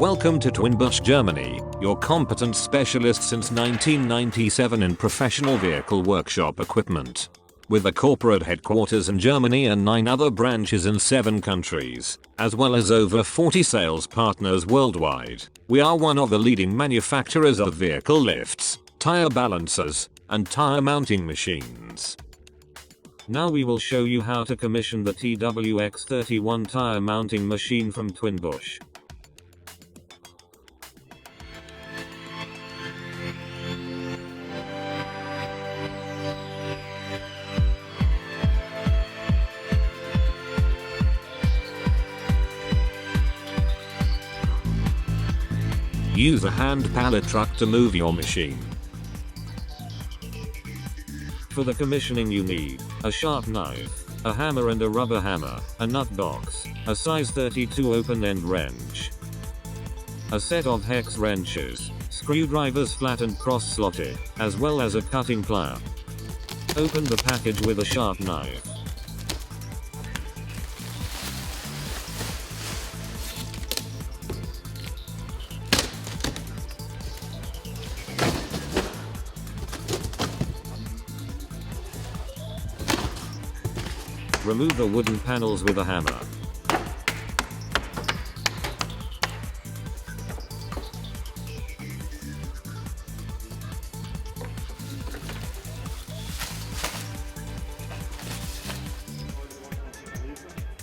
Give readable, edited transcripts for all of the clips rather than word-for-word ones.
Welcome to TWIN BUSCH Germany, your competent specialist since 1997 in professional vehicle workshop equipment. With a corporate headquarters in Germany and 9 other branches in 7 countries, as well as over 40 sales partners worldwide, we are one of the leading manufacturers of vehicle lifts, tire balancers, and tire mounting machines. Now we will show you how to commission the X-31 tire mounting machine from TWIN BUSCH. Use a hand pallet truck to move your machine. For the commissioning you need a sharp knife, a hammer and a rubber hammer, a nut box, a size 32 open-end wrench, a set of hex wrenches, screwdrivers flat and cross-slotted, as well as a cutting plier. Open the package with a sharp knife. Remove the wooden panels with a hammer.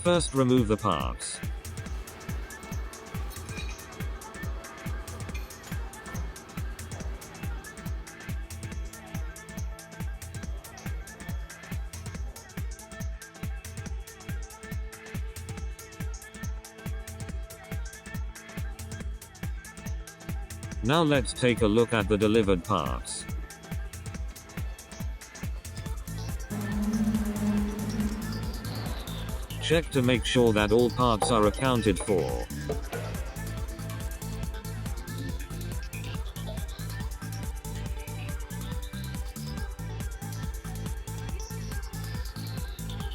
First remove the parts. Now let's take a look at the delivered parts. Check to make sure that all parts are accounted for.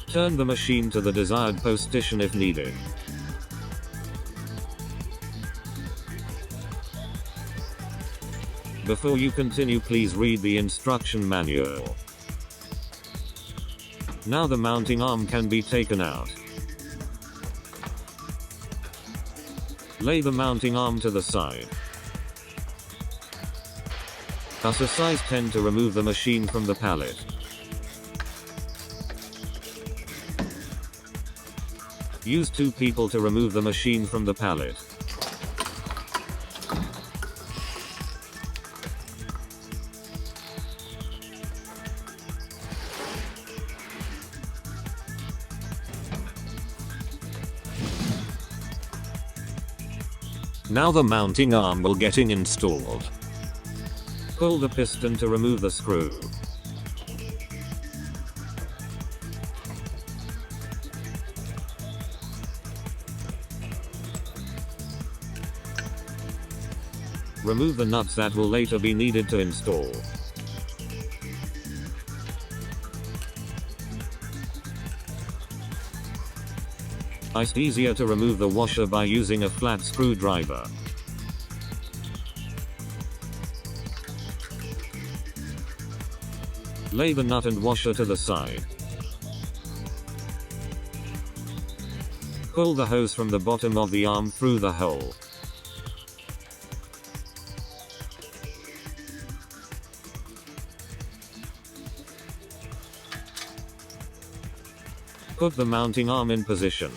Turn the machine to the desired position if needed. Before you continue, please read the instruction manual. Now the mounting arm can be taken out. Lay the mounting arm to the side. Press a size 10 to remove the machine from the pallet. Use 2 people to remove the machine from the pallet. Now the mounting arm will getting installed. Pull the piston to remove the screw. Remove the nuts that will later be needed to install. It's easier to remove the washer by using a flat screwdriver. Lay the nut and washer to the side. Pull the hose from the bottom of the arm through the hole. Put the mounting arm in position.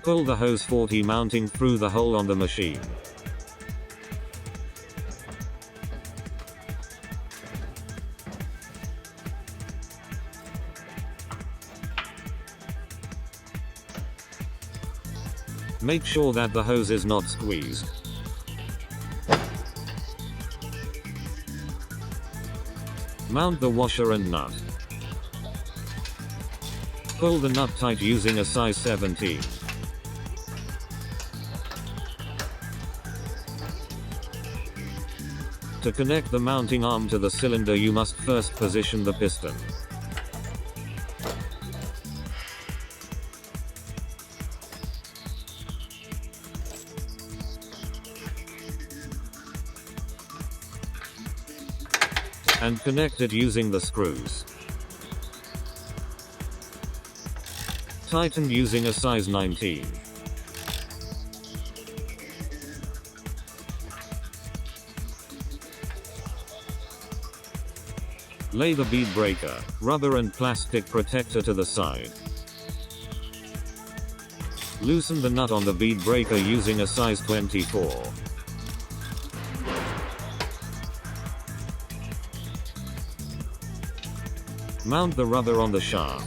Pull the hose 40 mounting through the hole on the machine. Make sure that the hose is not squeezed. Mount the washer and nut. Pull the nut tight using a size 17. To connect the mounting arm to the cylinder, you must first position the piston. and connect it using the screws. Tighten using a size 19. Lay the bead breaker, rubber and plastic protector to the side. Loosen the nut on the bead breaker using a size 24. Mount the rubber on the shaft.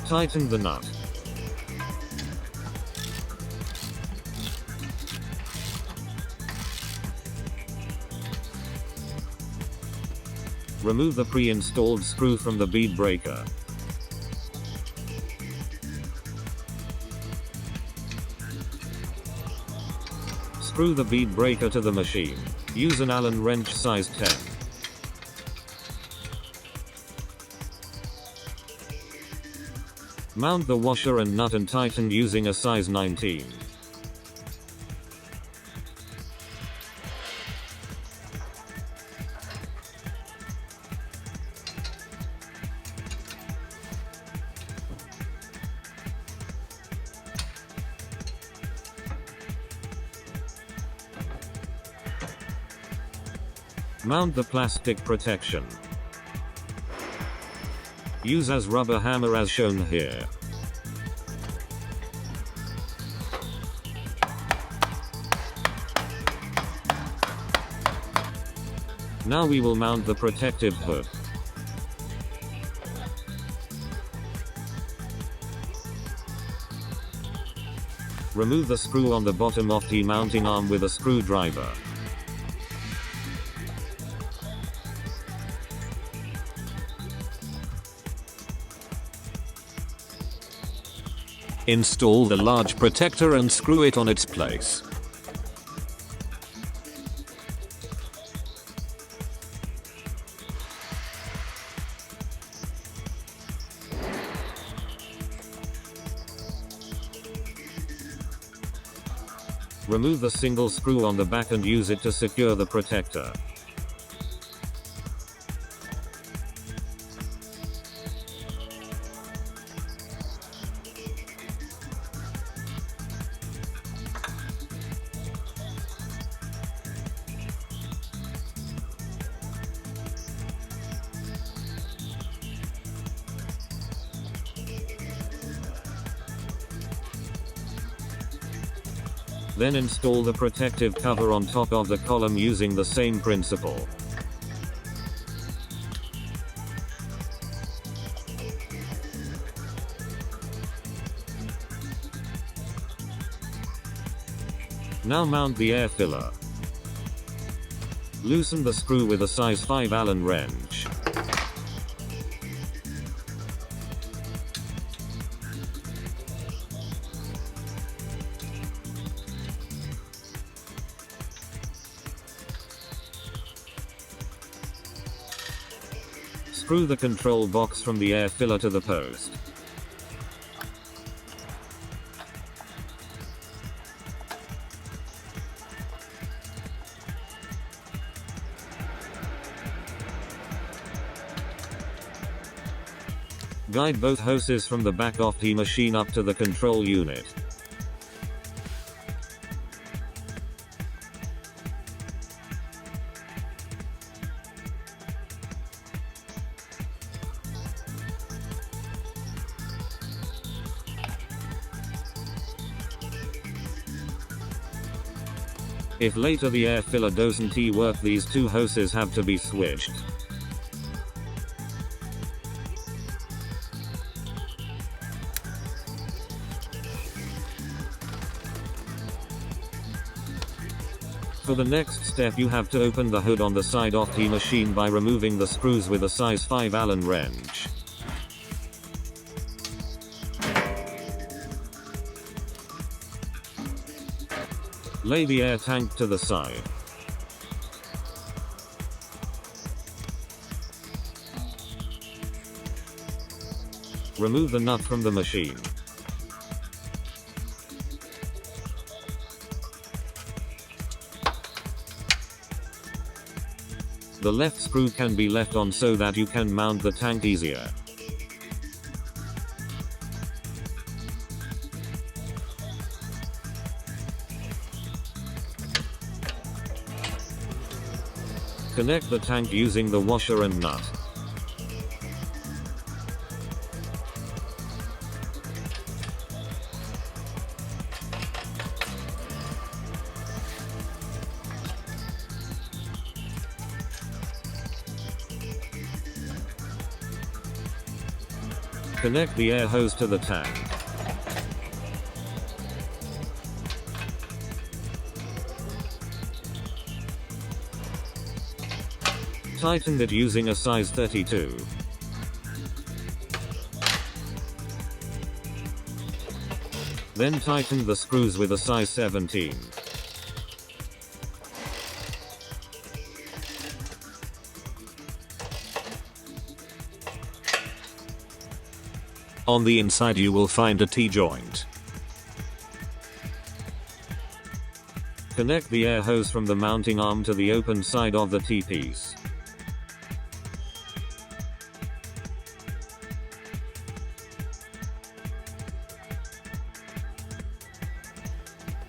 Tighten the nut. Remove the pre-installed screw from the bead breaker. Screw the bead breaker to the machine. Use an Allen wrench size 10. Mount the washer and nut and tighten using a size 19. Mount the plastic protection. Use as rubber hammer as shown here. Now we will mount the protective hood. Remove the screw on the bottom of the mounting arm with a screwdriver. Install the large protector and screw it on its place. Remove the single screw on the back and use it to secure the protector. Then install the protective cover on top of the column using the same principle. Now mount the air filler. Loosen the screw with a size 5 Allen wrench. Screw the control box from the air filler to the post. Guide both hoses from the back of the machine up to the control unit. If later the air filler doesn't work, these two hoses have to be switched. For the next step, you have to open the hood on the side of the machine by removing the screws with a size 5 Allen wrench. Lay the air tank to the side. Remove the nut from the machine. The left screw can be left on so that you can mount the tank easier. Connect the tank using the washer and nut. Connect the air hose to the tank. Tighten it using a size 32. Then tighten the screws with a size 17. On the inside you will find a T-joint. Connect the air hose from the mounting arm to the open side of the T-piece.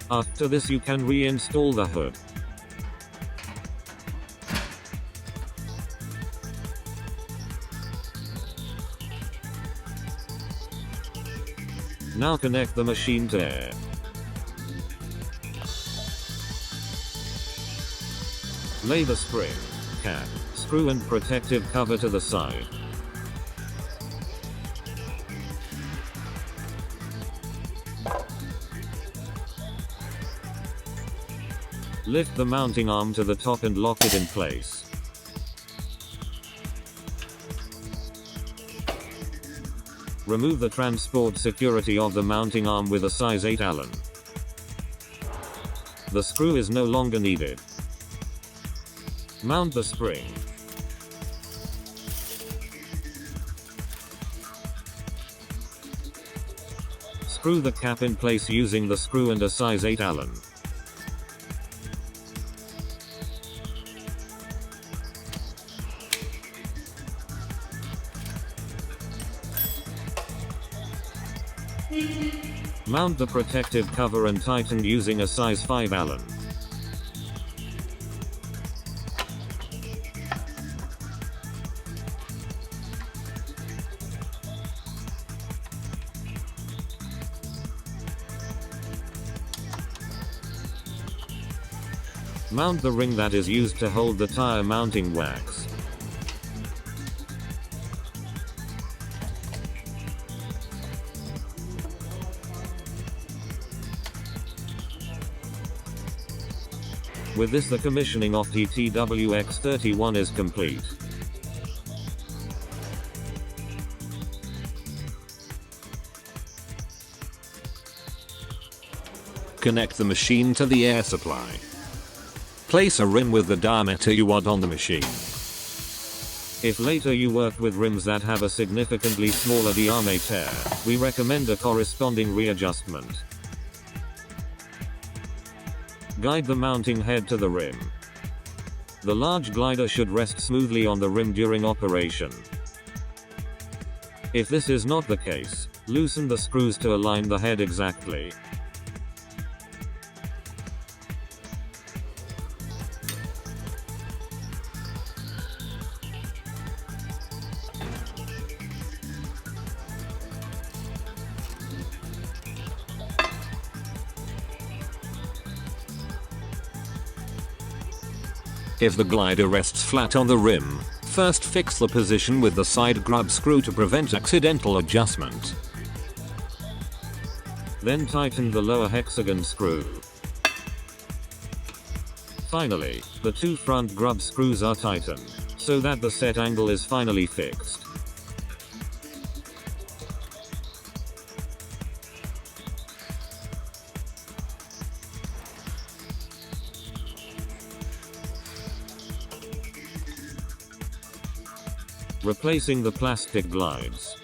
After this you can reinstall the hood. Now connect the machine to air. Lay the spring, cap, screw and protective cover to the side. Lift the mounting arm to the top and lock it in place. Remove the transport security of the mounting arm with a size 8 Allen. The screw is no longer needed. Mount the spring. Screw the cap in place using the screw and a size 8 Allen. Mount the protective cover and tighten using a size 5 Allen. Mount the ring that is used to hold the tire mounting wax. With this the commissioning of the X-31 is complete. Connect the machine to the air supply. Place a rim with the diameter you want on the machine. If later you work with rims that have a significantly smaller diameter, we recommend a corresponding readjustment. Guide the mounting head to the rim. The large glider should rest smoothly on the rim during operation. If this is not the case, loosen the screws to align the head exactly. If the glider rests flat on the rim, first fix the position with the side grub screw to prevent accidental adjustment. Then tighten the lower hexagon screw. Finally, the two front grub screws are tightened, so that the set angle is finally fixed. Replacing the plastic glides.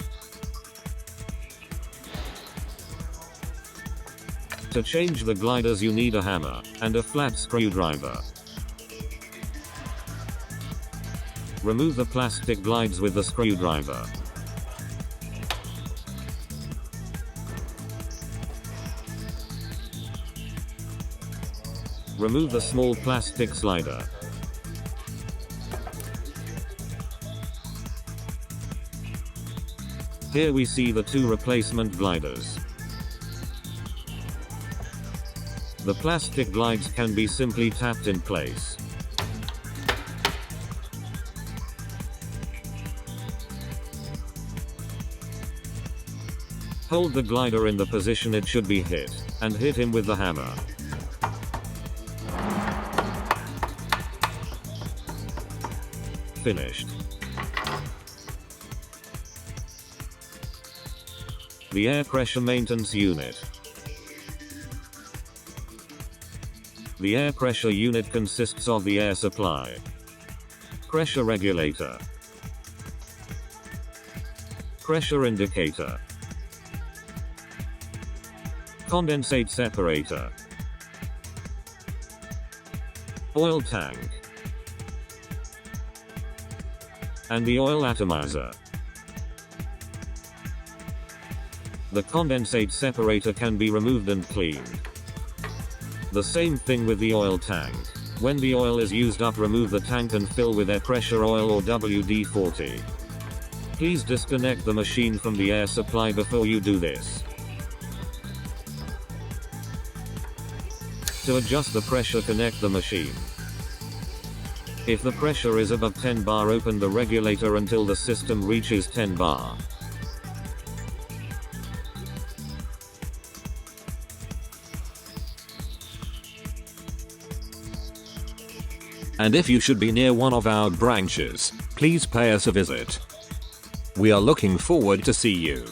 To change the gliders you need a hammer and a flat screwdriver. Remove the plastic glides with the screwdriver. Remove the small plastic slider. Here we see the two replacement gliders. The plastic glides can be simply tapped in place. Hold the glider in the position it should be hit, and hit him with the hammer. Finished. The air pressure maintenance unit. The air pressure unit consists of the air supply, pressure regulator, pressure indicator, condensate separator, oil tank, and the oil atomizer. The condensate separator can be removed and cleaned. The same thing with the oil tank. When the oil is used up, remove the tank and fill with air pressure oil or WD-40. Please disconnect the machine from the air supply before you do this. To adjust the pressure, connect the machine. If the pressure is above 10 bar, open the regulator until the system reaches 10 bar. And if you should be near one of our branches, please pay us a visit. We are looking forward to see you.